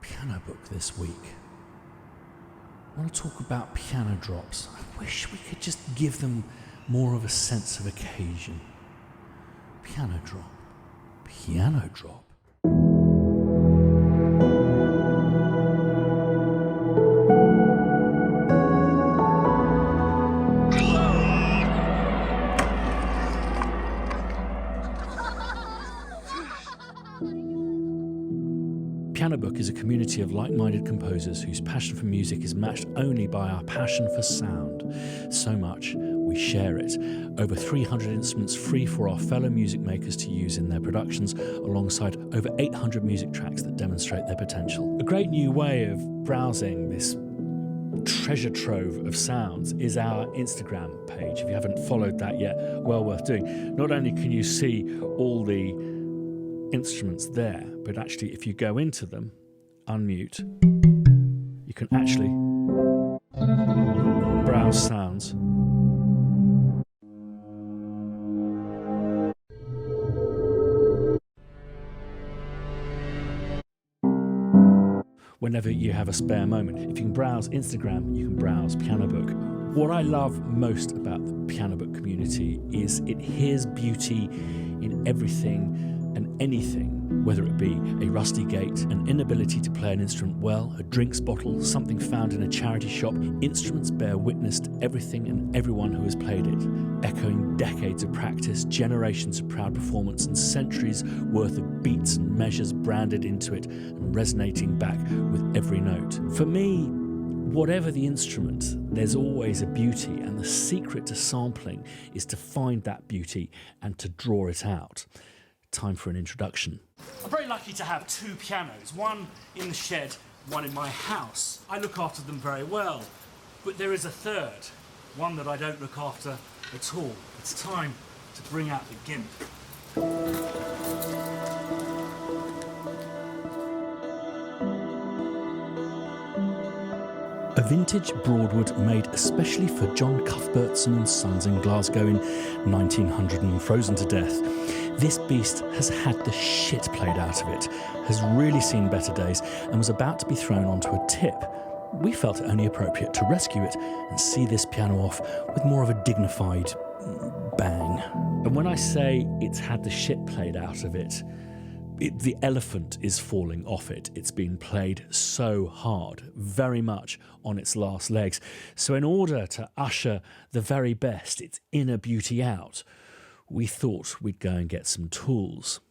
Pianobook this week. I want to talk about piano drops. I wish we could just give them more of a sense of occasion. Piano drop. Piano drop. Pianobook is a community of like-minded composers whose passion for music is matched only by our passion for sound. So much, we share it. Over 300 instruments free for our fellow music makers to use in their productions, alongside over 800 music tracks that demonstrate their potential. A great new way of browsing this treasure trove of sounds is our Instagram page. If you haven't followed that yet, well worth doing. Not only can you see all the instruments there, but actually if you go into them, unmute, you can actually browse sounds. Whenever you have a spare moment. If you can browse Instagram, you can browse Pianobook. What I love most about the Pianobook community is it hears beauty in everything and anything, whether it be a rusty gate, an inability to play an instrument well, a drinks bottle, something found in a charity shop. Instruments bear witness to everything and everyone who has played it, echoing decades of practice, generations of proud performance, and centuries worth of beats and measures branded into it and resonating back with every note. For me, whatever the instrument, there's always a beauty, and the secret to sampling is to find that beauty and to draw it out. Time for an introduction. I'm very lucky to have two pianos, one in the shed, one in my house. I look after them very well, but there is a third, one that I don't look after at all. It's time to bring out the Gimp. A vintage Broadwood made especially for John Cuthbertson and Sons in Glasgow in 1900 and frozen to death. This beast has had the shit played out of it, has really seen better days, and was about to be thrown onto a tip. We felt it only appropriate to rescue it and see this piano off with more of a dignified bang. And when I say it's had the shit played out of it, the elephant is falling off it. It's been played so hard, very much on its last legs. So in order to usher the very best, its inner beauty out, we thought we'd go and get some tools.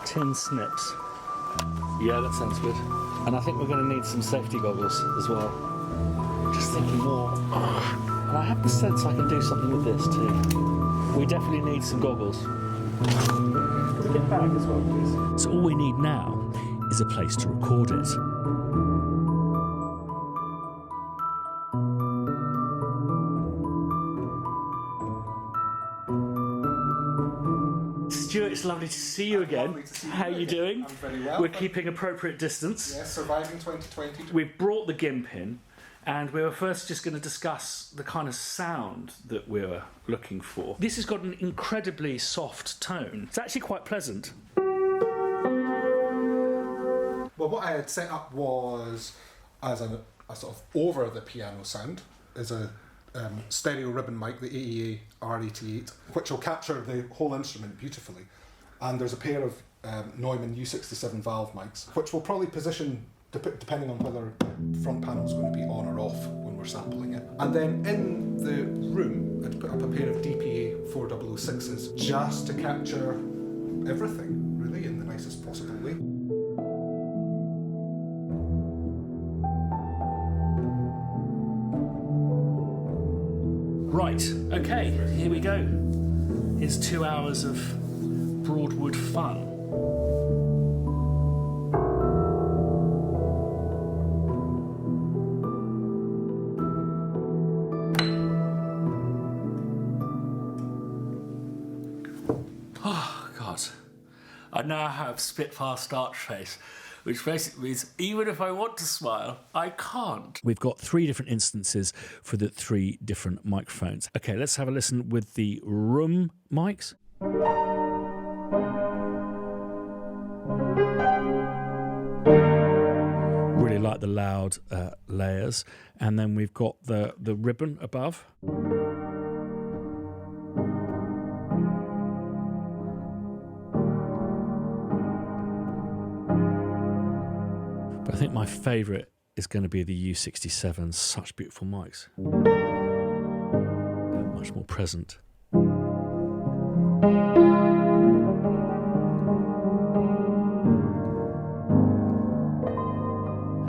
Tin snips. Yeah, that sounds good. And I think we're going to need some safety goggles as well. Just thinking more. And I have the sense I can do something with this too. We definitely need some goggles. Can we get back as well, please? So all we need now is a place to record it. Stuart, it's lovely to see you again. Lovely to see you How are you doing? I'm very well. We're keeping appropriate distance. Yes, surviving 2020. We've brought the Gimp in, and we were first just going to discuss the kind of sound that we were looking for. This has got an incredibly soft tone. It's actually quite pleasant. Well, what I had set up was as a sort of over the piano sound is a stereo ribbon mic, the AEA R88, which will capture the whole instrument beautifully. And there's a pair of Neumann U67 valve mics, which will probably position depending on whether the front panel is going to be on or off when we're sampling it. And then in the room, I'd put up a pair of DPA 4006s just to capture everything, really, in the nicest possible way. Right, okay, here we go. Here's 2 hours of Broadwood fun. Oh, God. I now have Spitfire start trace, which basically means even if I want to smile, I can't. We've got 3 different instances for the 3 different microphones. Okay, let's have a listen with the room mics. Really like the loud layers. And then we've got the ribbon above. But I think my favourite is going to be the U67. Such beautiful mics. Much more present.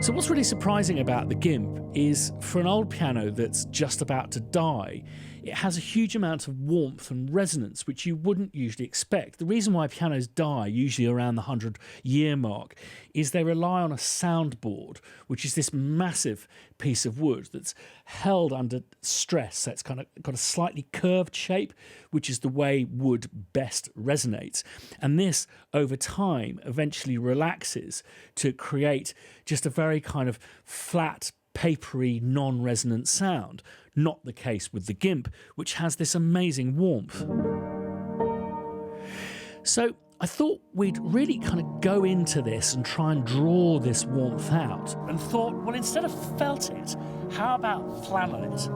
So what's really surprising about the Gimp is, for an old piano that's just about to die, it has a huge amount of warmth and resonance, which you wouldn't usually expect. The reason why pianos die, usually around the 100-year mark, is they rely on a soundboard, which is this massive piece of wood that's held under stress. So it's kind of got a slightly curved shape, which is the way wood best resonates. And this, over time, eventually relaxes to create just a very kind of flat, papery, non-resonant sound. Not the case with the Gimp, which has this amazing warmth. So I thought we'd really kind of go into this and try and draw this warmth out, and thought, well, instead of felt it, how about flannel it?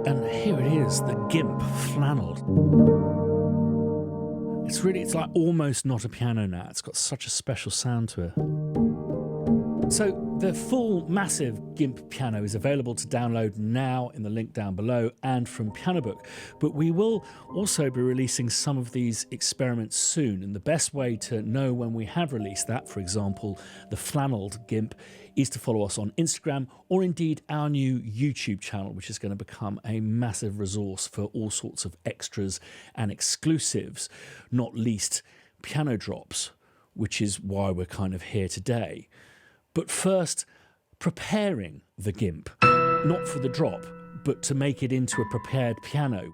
And here it is, the Gimp flannelled. It's like almost not a piano now. It's got such a special sound to it. So the full massive Gimp piano is available to download now in the link down below and from Pianobook. But we will also be releasing some of these experiments soon. And the best way to know when we have released that, for example, the flannelled Gimp, is to follow us on Instagram, or indeed our new YouTube channel, which is going to become a massive resource for all sorts of extras and exclusives, not least PianoDrops, which is why we're kind of here today. But first, preparing the Gimp, not for the drop, but to make it into a prepared piano,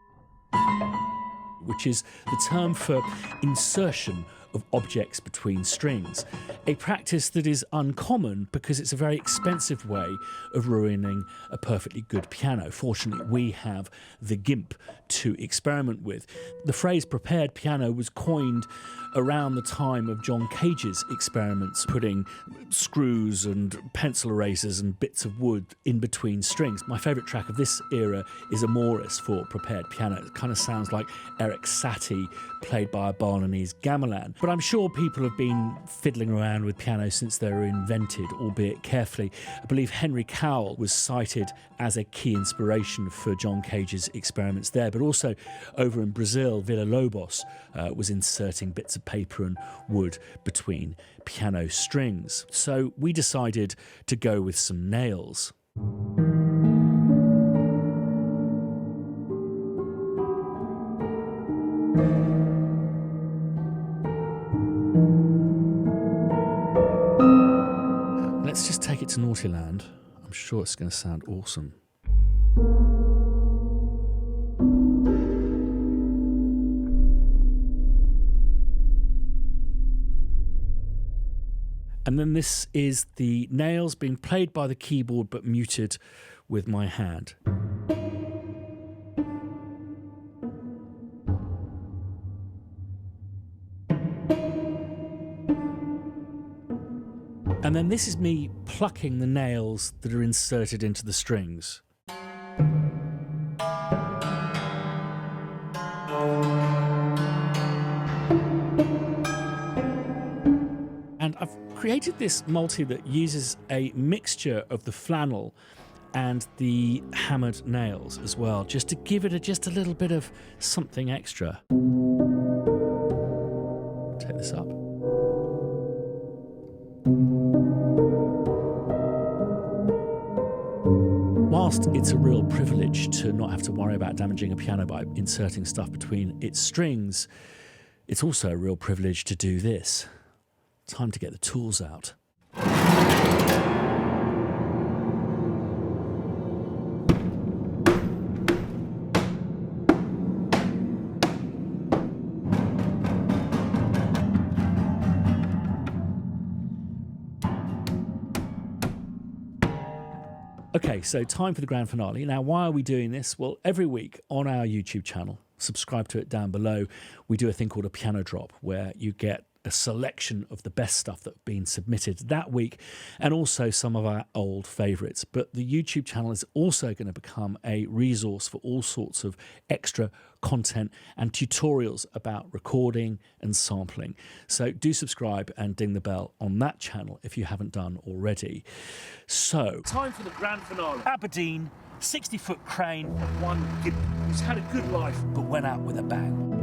which is the term for insertion of objects between strings, a practice that is uncommon because it's a very expensive way of ruining a perfectly good piano. Fortunately, we have the Gimp to experiment with. The phrase prepared piano was coined around the time of John Cage's experiments, putting screws and pencil erasers and bits of wood in between strings. My favourite track of this era is Amoris for prepared piano. It kind of sounds like Eric Satie played by a Balinese gamelan. But I'm sure people have been fiddling around with piano since they were invented, albeit carefully. I believe Henry Cowell was cited as a key inspiration for John Cage's experiments there, but also over in Brazil, Villa-Lobos was inserting bits of paper and wood between piano strings. So we decided to go with some nails. Let's just take it to Naughtyland. I'm sure it's going to sound awesome. And then this is the nails being played by the keyboard but muted with my hand. And then this is me plucking the nails that are inserted into the strings. And I've created this multi that uses a mixture of the flannel and the hammered nails as well, just to give it just a little bit of something extra. Take this up. Whilst it's a real privilege to not have to worry about damaging a piano by inserting stuff between its strings, it's also a real privilege to do this. Time to get the tools out. Okay, so time for the grand finale. Now, why are we doing this? Well, every week on our YouTube channel, subscribe to it down below, we do a thing called a PianoDrop, where you get a selection of the best stuff that's been submitted that week and also some of our old favourites. But the YouTube channel is also going to become a resource for all sorts of extra content and tutorials about recording and sampling. So do subscribe and ding the bell on that channel if you haven't done already. So, time for the grand finale. Aberdeen, 60-foot crane, one Gimp who's had a good life but went out with a bang.